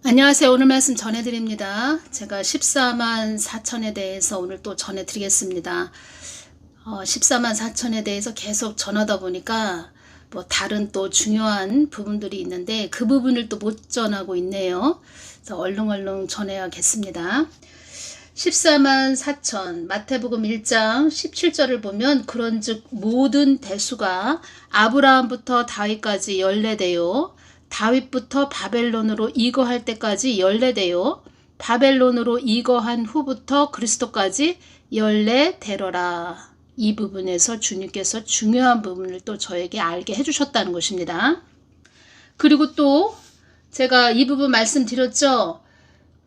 안녕하세요. 오늘 말씀 전해드립니다. 제가 14만 4천에 대해서 오늘 또 전해드리겠습니다. 14만 4천에 대해서 계속 전하다 보니까 뭐 다른 또 중요한 부분들이 있는데 그 부분을 또 못 전하고 있네요. 그래서 얼른 전해야겠습니다. 14만 4천 마태복음 1장 17절을 보면 그런즉 모든 대수가 아브라함부터 다윗까지 연례되요 다윗부터 바벨론으로 이거할 때까지 연례되요 바벨론으로 이거한 후부터 그리스도까지 연례되러라. 이 부분에서 주님께서 중요한 부분을 또 저에게 알게 해주셨다는 것입니다. 그리고 또 제가 이 부분 말씀드렸죠.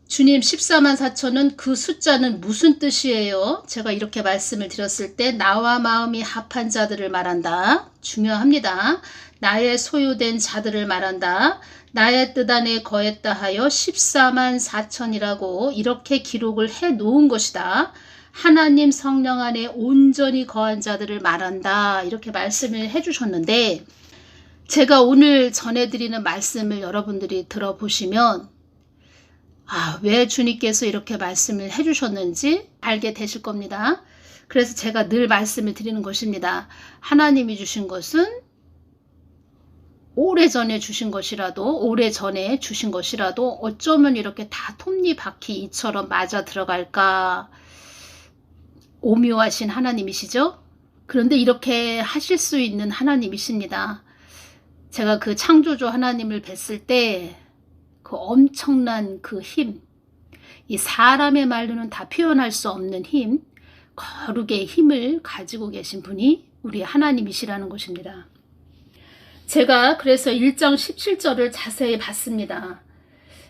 주님 14만 4천은 그 숫자는 무슨 뜻이에요? 제가 이렇게 말씀을 드렸을 때 나와 마음이 합한 자들을 말한다. 중요합니다. 나의 소유된 자들을 말한다. 나의 뜻 안에 거했다 하여 14만 4천이라고 이렇게 기록을 해 놓은 것이다. 하나님 성령 안에 온전히 거한 자들을 말한다. 이렇게 말씀을 해 주셨는데 제가 오늘 전해드리는 말씀을 여러분들이 들어보시면 왜 주님께서 이렇게 말씀을 해주셨는지 알게 되실 겁니다. 그래서 제가 늘 말씀을 드리는 것입니다. 하나님이 주신 것은 오래전에 주신 것이라도 어쩌면 이렇게 다 톱니바퀴 이처럼 맞아 들어갈까. 오묘하신 하나님이시죠? 그런데 이렇게 하실 수 있는 하나님이십니다. 제가 그 창조주 하나님을 뵀을 때 그 엄청난 그 힘, 이 사람의 말로는 다 표현할 수 없는 힘, 거룩의 힘을 가지고 계신 분이 우리 하나님이시라는 것입니다. 제가 그래서 1장 17절을 자세히 봤습니다.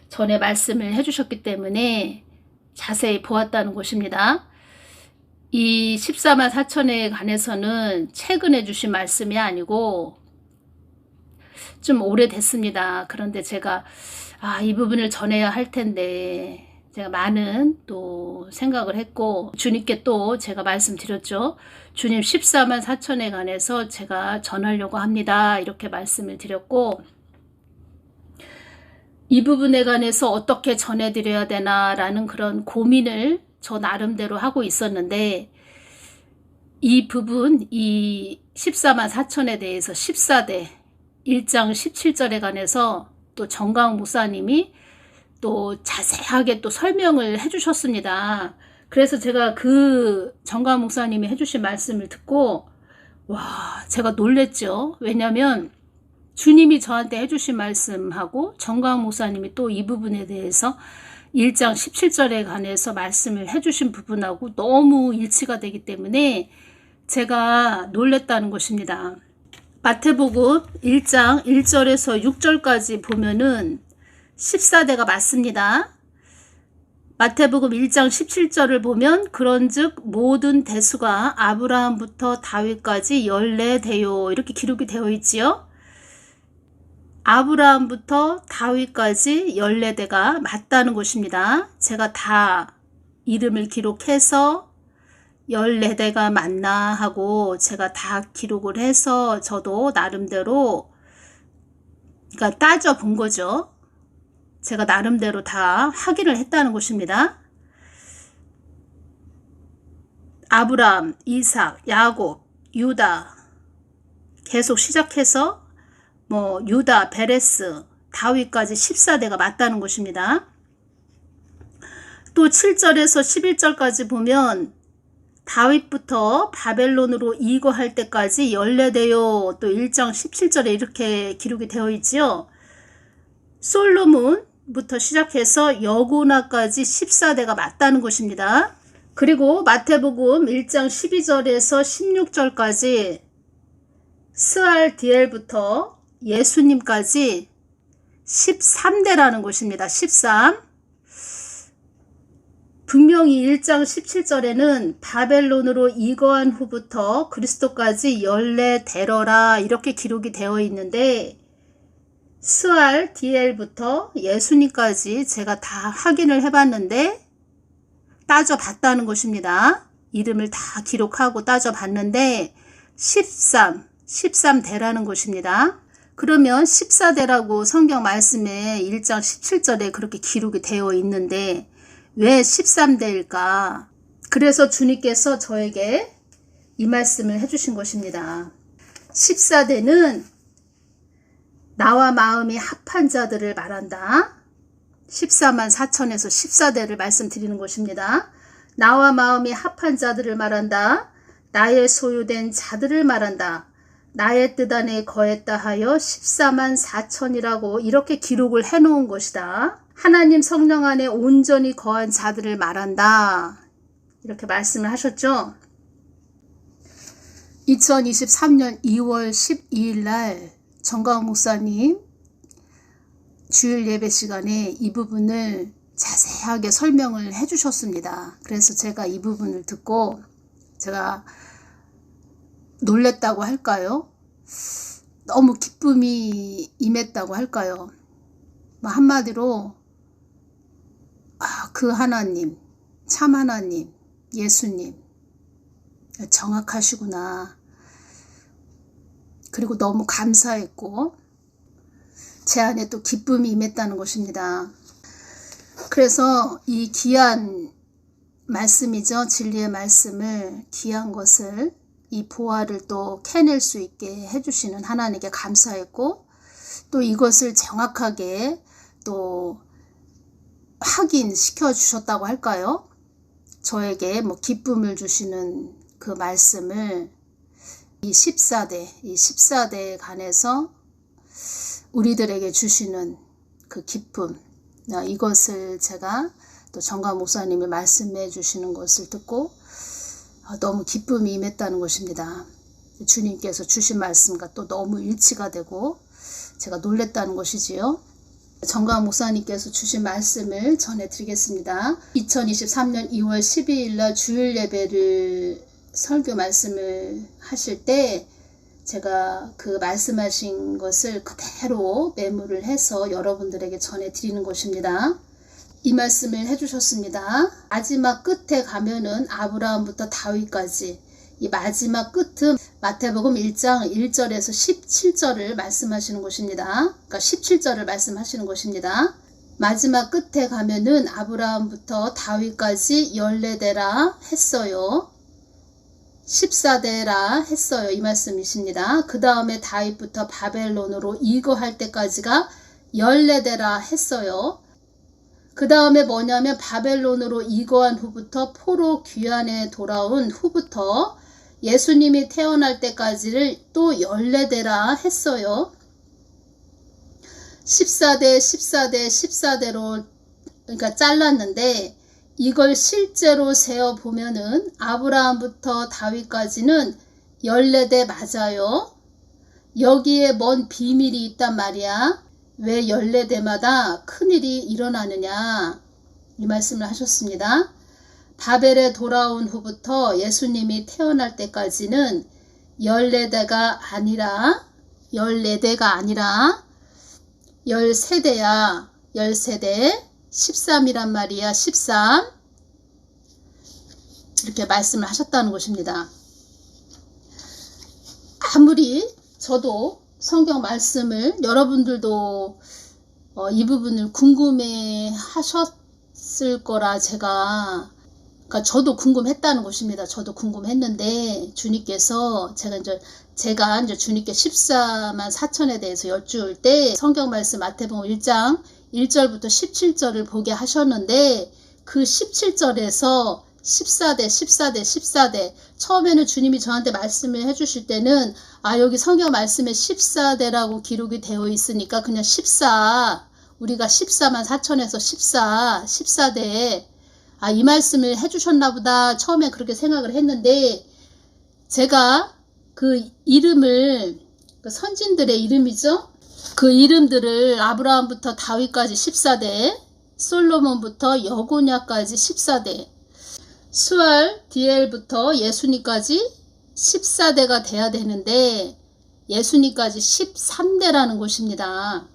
전에 말씀을 해주셨기 때문에 자세히 보았다는 것입니다. 이 14만 4천에 관해서는 최근에 주신 말씀이 아니고 좀 오래됐습니다. 그런데 제가 이 부분을 전해야 할 텐데 제가 많은 또 생각을 했고 주님께 또 제가 말씀드렸죠. 주님 14만 4천에 관해서 제가 전하려고 합니다. 이렇게 말씀을 드렸고 이 부분에 관해서 어떻게 전해드려야 되나라는 그런 고민을 저 나름대로 하고 있었는데 이 부분, 이 14만 4천에 대해서 14대 1장 17절에 관해서 또 정강 목사님이 또 자세하게 또 설명을 해주셨습니다. 그래서 제가 그 정강 목사님이 해주신 말씀을 듣고 제가 놀랬죠. 왜냐하면 주님이 저한테 해주신 말씀하고 정강 목사님이 또 이 부분에 대해서 1장 17절에 관해서 말씀을 해주신 부분하고 너무 일치가 되기 때문에 제가 놀랬다는 것입니다. 마태복음 1장 1절에서 6절까지 보면은 14대가 맞습니다. 마태복음 1장 17절을 보면 그런즉 모든 대수가 아브라함부터 다윗까지 연례되요 이렇게 기록이 되어 있지요. 아브라함부터 다윗까지 연례대가 맞다는 것입니다. 제가 다 이름을 기록해서 14대가 맞나 하고 제가 다 기록을 해서 저도 나름대로 그러니까 따져본 거죠. 제가 나름대로 다 확인을 했다는 것입니다. 아브라함, 이삭, 야곱, 유다 계속 시작해서 유다, 베레스, 다윗까지 14대가 맞다는 것입니다. 또 7절에서 11절까지 보면 다윗부터 바벨론으로 이거할 때까지 연례되요. 또 1장 17절에 이렇게 기록이 되어 있지요. 솔로몬부터 시작해서 여고나까지 14대가 맞다는 것입니다. 그리고 마태복음 1장 12절에서 16절까지 스알디엘부터 예수님까지 13대라는 것입니다. 13. 분명히 1장 17절에는 바벨론으로 이거한 후부터 그리스도까지 연례되러라 이렇게 기록이 되어 있는데 스알디엘부터 예수님까지 제가 다 확인을 해봤는데 따져봤다는 것입니다. 이름을 다 기록하고 따져봤는데 13대라는 것입니다. 그러면 14대라고 성경 말씀에 1장 17절에 그렇게 기록이 되어 있는데 왜 13대일까? 그래서 주님께서 저에게 이 말씀을 해주신 것입니다. 14대는 나와 마음이 합한 자들을 말한다. 14만 4천에서 14대를 말씀드리는 것입니다. 나와 마음이 합한 자들을 말한다. 나의 소유된 자들을 말한다. 나의 뜻 안에 거했다 하여 14만 4천이라고 이렇게 기록을 해놓은 것이다. 하나님 성령 안에 온전히 거한 자들을 말한다. 이렇게 말씀을 하셨죠. 2023년 2월 12일 날 정가훈 목사님 주일 예배 시간에 이 부분을 자세하게 설명을 해 주셨습니다. 그래서 제가 이 부분을 듣고 제가 놀랬다고 할까요? 너무 기쁨이 임했다고 할까요? 한마디로 그 하나님, 참 하나님, 예수님 정확하시구나. 그리고 너무 감사했고 제 안에 또 기쁨이 임했다는 것입니다. 그래서 이 귀한 말씀이죠. 진리의 말씀을, 귀한 것을, 이 보화를 또 캐낼 수 있게 해주시는 하나님께 감사했고 또 이것을 정확하게 또 확인시켜 주셨다고 할까요? 저에게 기쁨을 주시는 그 말씀을 이 14대에 관해서 우리들에게 주시는 그 기쁨, 이것을 제가 또 정가 목사님이 말씀해 주시는 것을 듣고 너무 기쁨이 임했다는 것입니다. 주님께서 주신 말씀과 또 너무 일치가 되고 제가 놀랬다는 것이지요. 정가 목사님께서 주신 말씀을 전해드리겠습니다. 2023년 2월 12일 날 주일 예배를 설교 말씀을 하실 때 제가 그 말씀하신 것을 그대로 메모를 해서 여러분들에게 전해드리는 것입니다. 이 말씀을 해주셨습니다. 마지막 끝에 가면은 아브라함부터 다윗까지 이 마지막 끝은 마태복음 1장 1절에서 17절을 말씀하시는 것입니다. 그러니까 17절을 말씀하시는 것입니다. 마지막 끝에 가면은 아브라함부터 다윗까지 14대라 했어요. 14대라 했어요. 이 말씀이십니다. 그 다음에 다윗부터 바벨론으로 이거할 때까지가 14대라 했어요. 그 다음에 뭐냐면 바벨론으로 이거한 후부터 포로 귀환에 돌아온 후부터 예수님이 태어날 때까지를 또 14대라 했어요. 14대로 그러니까 잘랐는데 이걸 실제로 세어 보면은 아브라함부터 다윗까지는 14대 맞아요. 여기에 뭔 비밀이 있단 말이야. 왜 14대마다 큰일이 일어나느냐 이 말씀을 하셨습니다. 바벨에 돌아온 후부터 예수님이 태어날 때까지는 14대가 아니라 13대야. 13대 13이란 말이야. 13 이렇게 말씀을 하셨다는 것입니다. 아무리 저도 성경 말씀을 여러분들도 이 부분을 궁금해 하셨을 거라 그러니까 저도 궁금했다는 것입니다. 저도 궁금했는데 주님께서 제가 이제 주님께 14만 4천에 대해서 여쭈을 때 성경 말씀 마태복음 1장 1절부터 17절을 보게 하셨는데 그 17절에서 14대 처음에는 주님이 저한테 말씀을 해주실 때는 여기 성경 말씀에 14대라고 기록이 되어 있으니까 그냥 14 우리가 14만 4천에서 14대 이 말씀을 해주셨나 보다 처음에 그렇게 생각을 했는데 제가 그 이름을 그 선진들의 이름이죠. 그 이름들을 아브라함부터 다윗까지 14대 솔로몬부터 여고냐까지 14대 스왈디엘부터 예수님까지 14대가 돼야 되는데 예수님까지 13대라는 것입니다.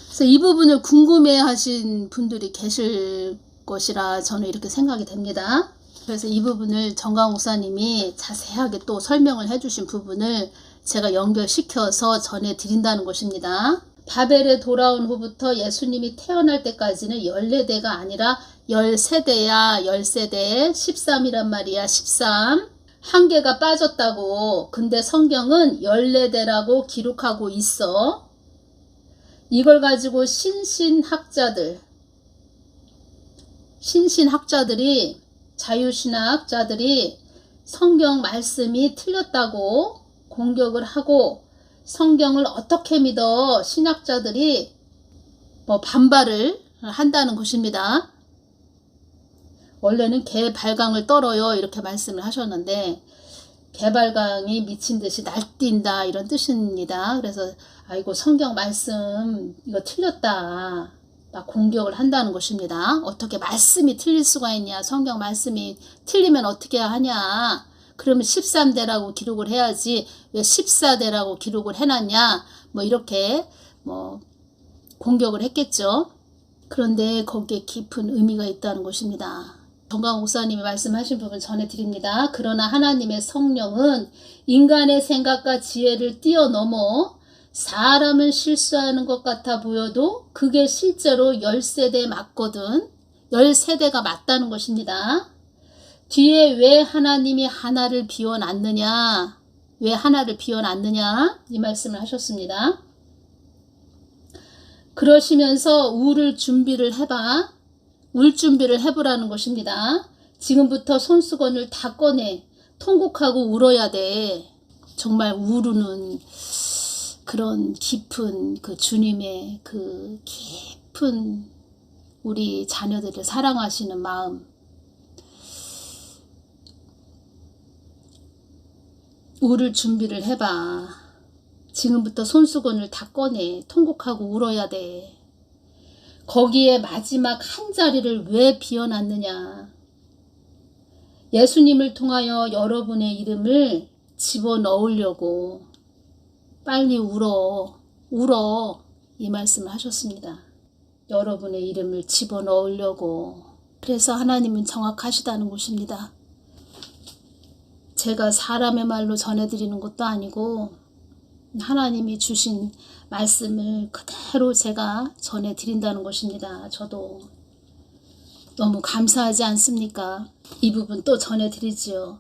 그래서 이 부분을 궁금해 하신 분들이 계실 것이라 저는 이렇게 생각이 됩니다. 그래서 이 부분을 정강 목사님이 자세하게 또 설명을 해주신 부분을 제가 연결시켜서 전해드린다는 것입니다. 바벨에 돌아온 후부터 예수님이 태어날 때까지는 14대가 아니라 13대야. 13대 13이란 말이야. 13. 한 개가 빠졌다고. 근데 성경은 14대라고 기록하고 있어. 이걸 가지고 신신학자들이 자유신학자들이 성경 말씀이 틀렸다고 공격을 하고 성경을 어떻게 믿어 신학자들이 반발을 한다는 것입니다. 원래는 개발광을 떨어요 이렇게 말씀을 하셨는데 개발광이 미친 듯이 날뛴다 이런 뜻입니다. 그래서 아이고 성경 말씀 이거 틀렸다 막 공격을 한다는 것입니다. 어떻게 말씀이 틀릴 수가 있냐. 성경 말씀이 틀리면 어떻게 하냐. 그러면 13대라고 기록을 해야지 왜 14대라고 기록을 해놨냐. 이렇게 공격을 했겠죠. 그런데 거기에 깊은 의미가 있다는 것입니다. 정강 목사님이 말씀하신 부분 전해드립니다. 그러나 하나님의 성령은 인간의 생각과 지혜를 뛰어넘어 사람은 실수하는 것 같아 보여도 그게 실제로 10세대 맞거든. 10세대가 맞다는 것입니다. 뒤에 왜 하나님이 하나를 비워놨느냐. 왜 하나를 비워놨느냐. 이 말씀을 하셨습니다. 그러시면서 울 준비를 해보라는 것입니다. 지금부터 손수건을 다 꺼내 통곡하고 울어야 돼. 정말 우르는 그런 깊은 그 주님의 그 깊은 우리 자녀들을 사랑하시는 마음. 울을 준비를 해봐. 지금부터 손수건을 다 꺼내 통곡하고 울어야 돼. 거기에 마지막 한 자리를 왜 비워놨느냐. 예수님을 통하여 여러분의 이름을 집어넣으려고. 빨리 울어 이 말씀을 하셨습니다. 여러분의 이름을 집어넣으려고. 그래서 하나님은 정확하시다는 것입니다. 제가 사람의 말로 전해드리는 것도 아니고 하나님이 주신 말씀을 그대로 제가 전해드린다는 것입니다. 저도 너무 감사하지 않습니까? 이 부분 또 전해드리지요.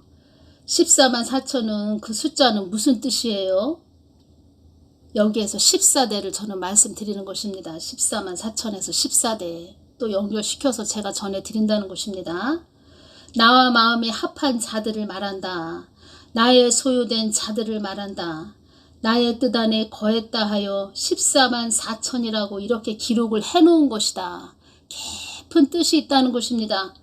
14만 4천은 그 숫자는 무슨 뜻이에요? 여기에서 14대를 저는 말씀드리는 것입니다. 14만 4천에서 14대 또 연결시켜서 제가 전해드린다는 것입니다. 나와 마음이 합한 자들을 말한다. 나의 소유된 자들을 말한다. 나의 뜻 안에 거했다 하여 14만 4천이라고 이렇게 기록을 해놓은 것이다. 깊은 뜻이 있다는 것입니다.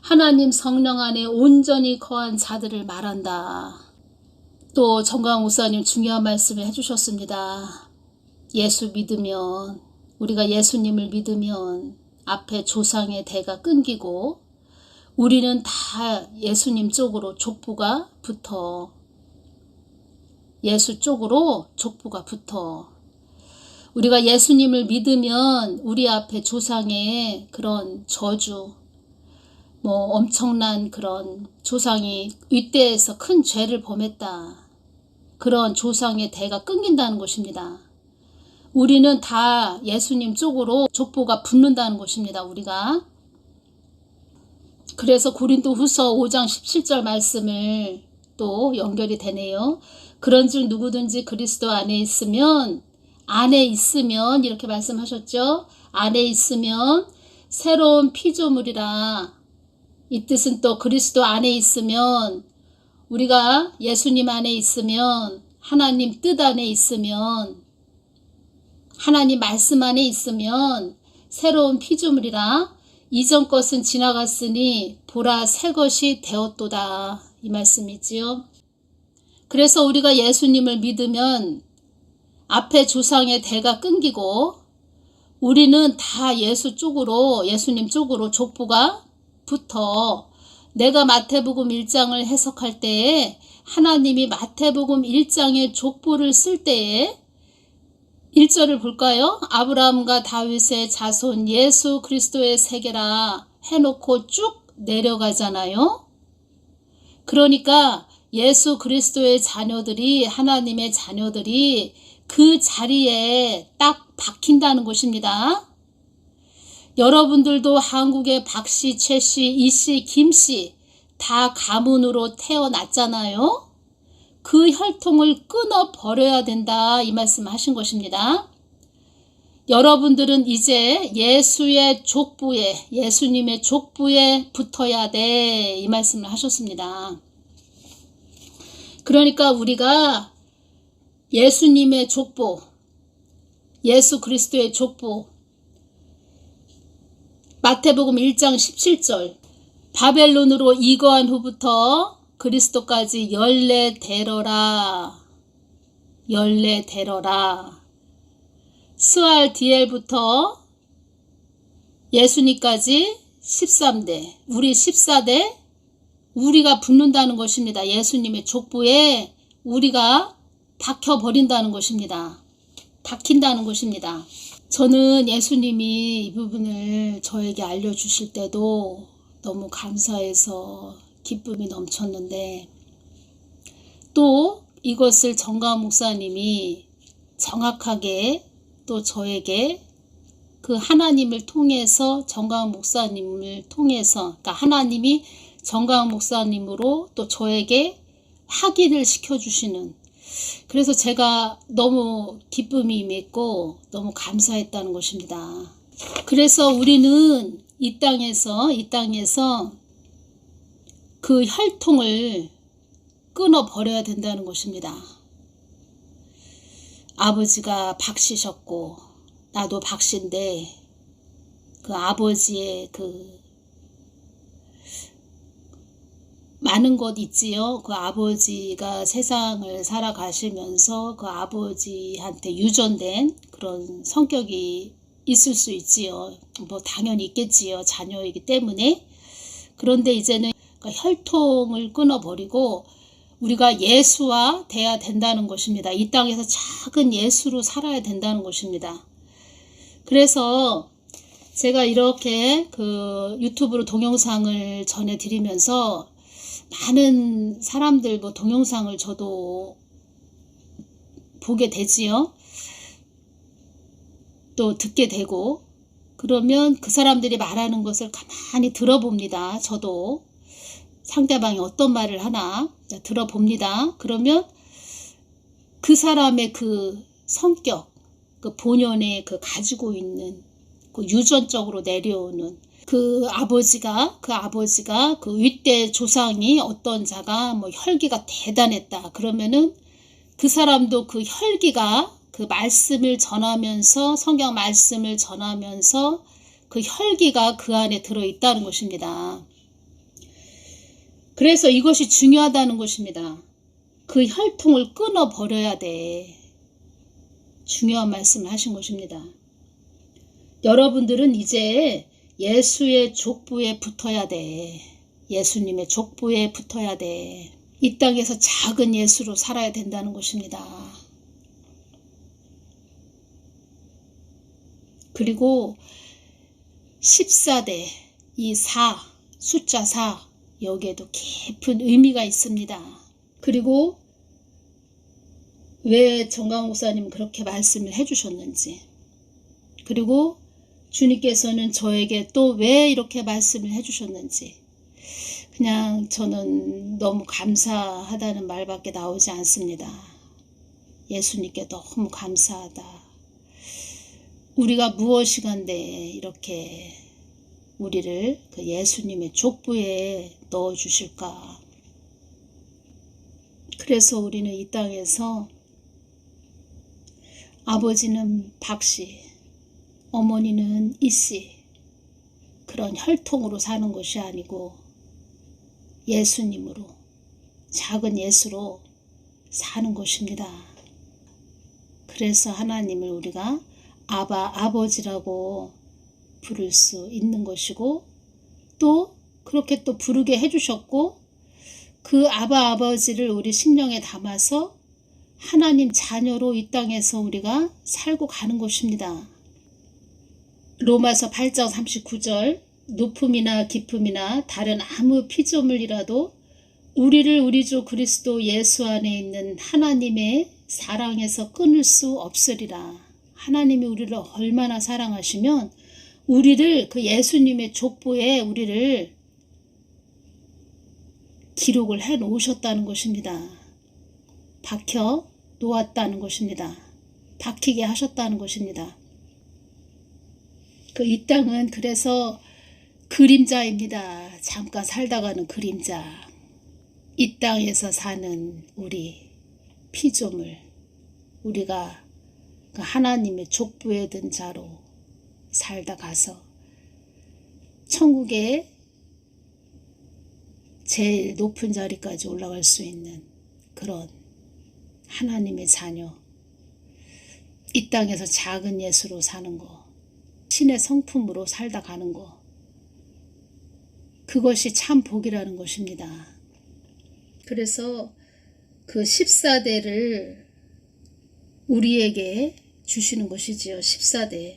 하나님 성령 안에 온전히 거한 자들을 말한다. 또 정강 목사님 중요한 말씀을 해주셨습니다. 예수 믿으면, 우리가 예수님을 믿으면 앞에 조상의 대가 끊기고 우리는 다 예수님 쪽으로 족보가 붙어. 예수 쪽으로 족보가 붙어. 우리가 예수님을 믿으면 우리 앞에 조상의 그런 저주, 엄청난 그런 조상이 윗대에서 큰 죄를 범했다. 그런 조상의 대가 끊긴다는 것입니다. 우리는 다 예수님 쪽으로 족보가 붙는다는 것입니다. 우리가. 그래서 고린도후서 5장 17절 말씀을 또 연결이 되네요. 그런즉 누구든지 그리스도 안에 있으면 이렇게 말씀하셨죠. 안에 있으면 새로운 피조물이라. 이 뜻은 또 그리스도 안에 있으면, 우리가 예수님 안에 있으면, 하나님 뜻 안에 있으면, 하나님 말씀 안에 있으면 새로운 피조물이라. 이전 것은 지나갔으니 보라 새 것이 되었도다. 이 말씀이지요. 그래서 우리가 예수님을 믿으면 앞에 조상의 대가 끊기고 우리는 다 예수님 쪽으로 족보가 붙어. 내가 마태복음 1장을 해석할 때에 하나님이 마태복음 1장의 족보를 쓸 때에 1절을 볼까요? 아브라함과 다윗의 자손 예수 그리스도의 세계라 해놓고 쭉 내려가잖아요. 그러니까 예수 그리스도의 자녀들이, 하나님의 자녀들이 그 자리에 딱 박힌다는 것입니다. 여러분들도 한국의 박씨, 최씨, 이씨, 김씨 다 가문으로 태어났잖아요. 그 혈통을 끊어버려야 된다, 이 말씀 하신 것입니다. 여러분들은 이제 예수의 족부에, 예수님의 족부에 붙어야 돼, 이 말씀을 하셨습니다. 그러니까 우리가 예수님의 족보, 예수 그리스도의 족보, 마태복음 1장 17절, 바벨론으로 이거한 후부터 그리스도까지 14대러라, 14대러라. 스알디엘부터 예수님까지 13대, 우리 14대, 우리가 붙는다는 것입니다. 예수님의 족보에 우리가 박혀버린다는 것입니다. 박힌다는 것입니다. 저는 예수님이 이 부분을 저에게 알려주실 때도 너무 감사해서 기쁨이 넘쳤는데, 또 이것을 정가은 목사님이 정확하게 또 저에게 그 하나님을 통해서, 정가은 목사님을 통해서, 그러니까 하나님이 정가은 목사님으로 또 저에게 확인을 시켜주시는, 그래서 제가 너무 기쁨이 임했고 너무 감사했다는 것입니다. 그래서 우리는 이 땅에서 그 혈통을 끊어버려야 된다는 것입니다. 아버지가 박씨셨고 나도 박씨인데, 그 아버지의 그 많은 것 있지요. 그 아버지가 세상을 살아가시면서 그 아버지한테 유전된 그런 성격이 있을 수 있지요. 뭐 당연히 있겠지요. 자녀이기 때문에. 그런데 이제는 혈통을 끊어버리고 우리가 예수화 돼야 된다는 것입니다. 이 땅에서 작은 예수로 살아야 된다는 것입니다. 그래서 제가 이렇게 그 유튜브로 동영상을 전해드리면서 많은 사람들 뭐 동영상을 저도 보게 되지요. 또 듣게 되고, 그러면 그 사람들이 말하는 것을 가만히 들어봅니다. 저도 상대방이 어떤 말을 하나 들어봅니다. 그러면 그 사람의 그 성격, 그 본연의 그 가지고 있는 그 유전적으로 내려오는 그 아버지가 그 윗대 조상이 어떤 자가 뭐 혈기가 대단했다. 그러면은 그 사람도 그 혈기가 그 말씀을 전하면서, 성경 말씀을 전하면서 그 혈기가 그 안에 들어있다는 것입니다. 그래서 이것이 중요하다는 것입니다. 그 혈통을 끊어버려야 돼. 중요한 말씀을 하신 것입니다. 여러분들은 이제 예수의 족부에 붙어야 돼. 예수님의 족부에 붙어야 돼. 이 땅에서 작은 예수로 살아야 된다는 것입니다. 그리고 14대, 이 4, 숫자 4, 여기에도 깊은 의미가 있습니다. 그리고 왜 정가은 목사님 그렇게 말씀을 해주셨는지, 그리고 주님께서는 저에게 또 왜 이렇게 말씀을 해주셨는지, 그냥 저는 너무 감사하다는 말밖에 나오지 않습니다. 예수님께 너무 감사하다. 우리가 무엇이간데 이렇게 우리를 그 예수님의 족부에 넣어 주실까. 그래서 우리는 이 땅에서 아버지는 박씨, 어머니는 이씨, 그런 혈통으로 사는 것이 아니고 예수님으로, 작은 예수로 사는 것입니다. 그래서 하나님을 우리가 아버지라고 부를 수 있는 것이고, 또 그렇게 또 부르게 해주셨고, 그 아버지를 우리 심령에 담아서 하나님 자녀로 이 땅에서 우리가 살고 가는 것입니다. 로마서 8장 39절, 높음이나 깊음이나 다른 아무 피조물이라도 우리를 우리 주 그리스도 예수 안에 있는 하나님의 사랑에서 끊을 수 없으리라. 하나님이 우리를 얼마나 사랑하시면 우리를 그 예수님의 족보에 우리를 기록을 해 놓으셨다는 것입니다. 박혀 놓았다는 것입니다. 박히게 하셨다는 것입니다. 그 이 땅은 그래서 그림자입니다. 잠깐 살다가는 그림자. 이 땅에서 사는 우리 피조물, 우리가 그 하나님의 족보에 든 자로 살다 가서 천국의 제일 높은 자리까지 올라갈 수 있는 그런 하나님의 자녀, 이 땅에서 작은 예수로 사는 거, 신의 성품으로 살다 가는 거, 그것이 참 복이라는 것입니다. 그래서 그 14대를 우리에게 주시는 것이지요. 14대.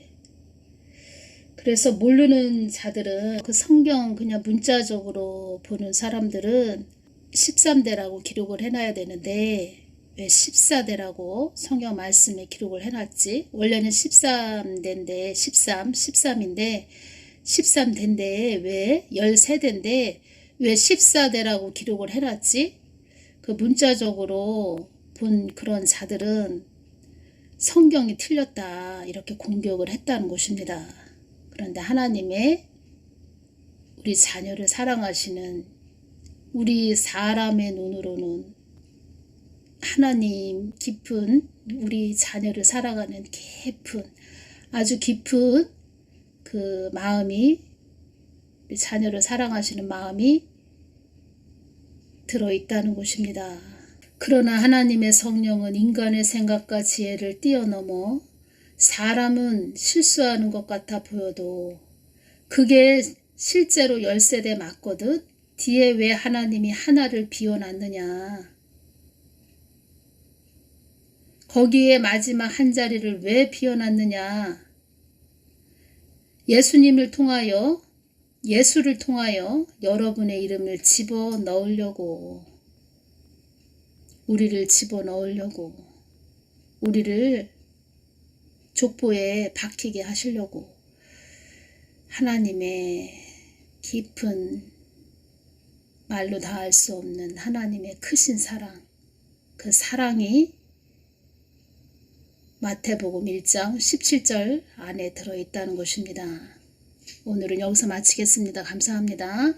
그래서 모르는 자들은 그 성경 그냥 문자적으로 보는 사람들은 13대라고 기록을 해놔야 되는데 왜 14대라고 성경 말씀에 기록을 해놨지? 원래는 13대인데 13인데 13대인데 왜 13대인데 왜 14대라고 기록을 해놨지? 그 문자적으로 본 그런 자들은 성경이 틀렸다 이렇게 공격을 했다는 것입니다. 그런데 하나님의 우리 자녀를 사랑하시는 우리 사람의 눈으로는 하나님 깊은 우리 자녀를 사랑하는 깊은 아주 깊은 그 마음이 우리 자녀를 사랑하시는 마음이 들어있다는 것입니다. 그러나 하나님의 성령은 인간의 생각과 지혜를 뛰어넘어 사람은 실수하는 것 같아 보여도 그게 실제로 10세대 맞거든. 뒤에 왜 하나님이 하나를 비워놨느냐. 거기에 마지막 한 자리를 왜 비워놨느냐. 예수를 통하여 여러분의 이름을 집어넣으려고, 우리를 집어넣으려고, 우리를 족보에 박히게 하시려고 하나님의 깊은 말로 다할 수 없는 하나님의 크신 사랑, 그 사랑이 마태복음 1장 17절 안에 들어있다는 것입니다. 오늘은 여기서 마치겠습니다. 감사합니다.